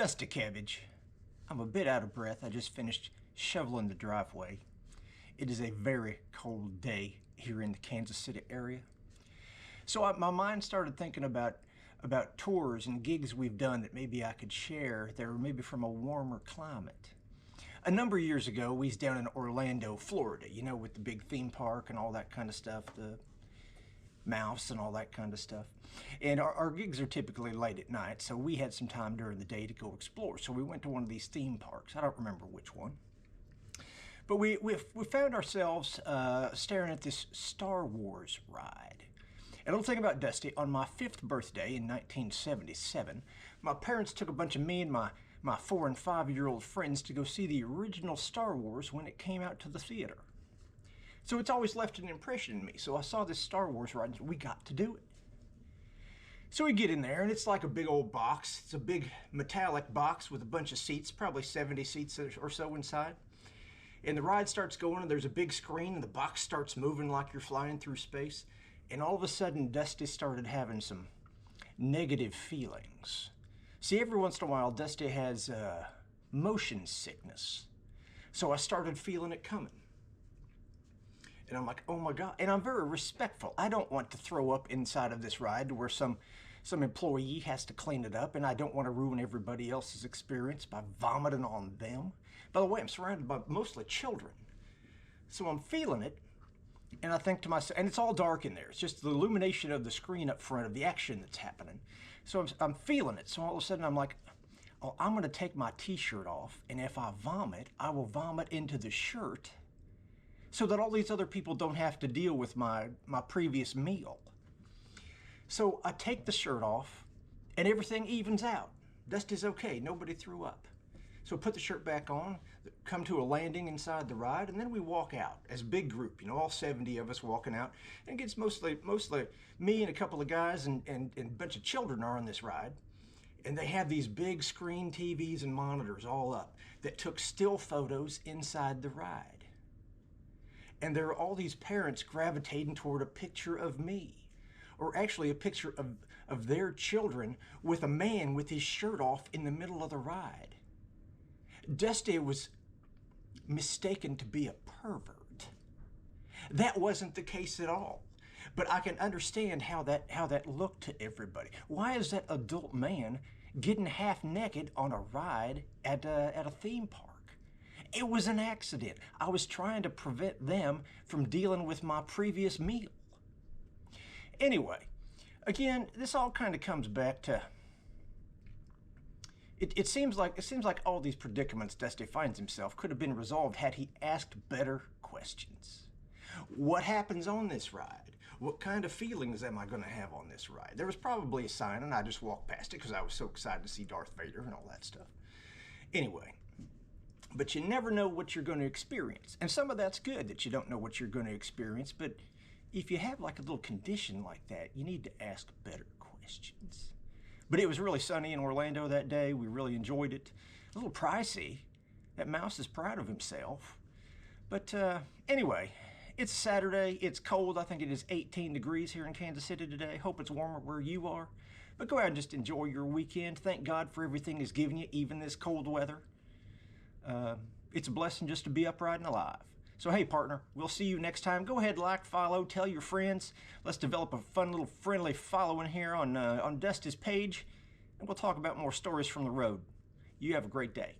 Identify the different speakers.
Speaker 1: Dusty Cabbage. I'm a bit out of breath. I just finished shoveling the driveway. It is a very cold day here in the Kansas City area. So my mind started thinking about tours and gigs we've done that maybe I could share that are maybe from a warmer climate. A number of years ago, we was down in Orlando, Florida, you know, with the big theme park and all that kind of stuff, the mouse and all that kind of stuff. And our gigs are typically late at night, so we had some time during the day to go explore. So we went to one of these theme parks. I don't remember which one. But we found ourselves staring at this Star Wars ride. And a little thing about Dusty, on my 5th birthday in 1977, my parents took a bunch of me and my 4- and 5-year-old friends to go see the original Star Wars when it came out to the theater. So it's always left an impression in me. So I saw this Star Wars ride, and we got to do it. So we get in there, and it's like a big old box. It's a big metallic box with a bunch of seats, probably 70 seats or so inside. And the ride starts going, and there's a big screen, and the box starts moving like you're flying through space. And all of a sudden, Dusty started having some negative feelings. See, every once in a while, Dusty has motion sickness. So I started feeling it coming. And I'm like, oh my God. And I'm very respectful. I don't want to throw up inside of this ride to where some employee has to clean it up, and I don't want to ruin everybody else's experience by vomiting on them. By the way, I'm surrounded by mostly children. So I'm feeling it, and I think to myself, and it's all dark in there. It's just the illumination of the screen up front of the action that's happening. So I'm feeling it. So all of a sudden I'm like, oh, I'm going to take my t-shirt off, and if I vomit, I will vomit into the shirt so that all these other people don't have to deal with my previous meal. So I take the shirt off, and everything evens out. Dusty's okay, nobody threw up. So put the shirt back on, come to a landing inside the ride, and then we walk out as a big group, you know, all 70 of us walking out. And it gets mostly me and a couple of guys and a bunch of children are on this ride. And they have these big screen TVs and monitors all up that took still photos inside the ride. And there are all these parents gravitating toward a picture of me, or actually a picture of their children with a man with his shirt off in the middle of the ride. Dusty was mistaken to be a pervert. That wasn't the case at all. But I can understand how that looked to everybody. Why is that adult man getting half naked on a ride at a theme park? It was an accident. I was trying to prevent them from dealing with my previous meal. Anyway, again, this all kind of comes back to, it seems like all these predicaments Dusty finds himself could have been resolved had he asked better questions. What happens on this ride? What kind of feelings am I going to have on this ride? There was probably a sign, and I just walked past it because I was so excited to see Darth Vader and all that stuff. Anyway, but you never know what you're going to experience. And some of that's good that you don't know what you're going to experience, but if you have like a little condition like that, you need to ask better questions. But it was really sunny in Orlando that day. We really enjoyed it. A little pricey. That mouse is proud of himself. But anyway, it's Saturday. It's cold. I think it is 18 degrees here in Kansas City today. Hope it's warmer where you are. But go out and just enjoy your weekend. Thank God for everything He's given you, even this cold weather. It's a blessing just to be upright and alive. So hey, partner, we'll see you next time. Go ahead, like, follow, tell your friends. Let's develop a fun little friendly following here on Dusty's page, and we'll talk about more stories from the road. You have a great day.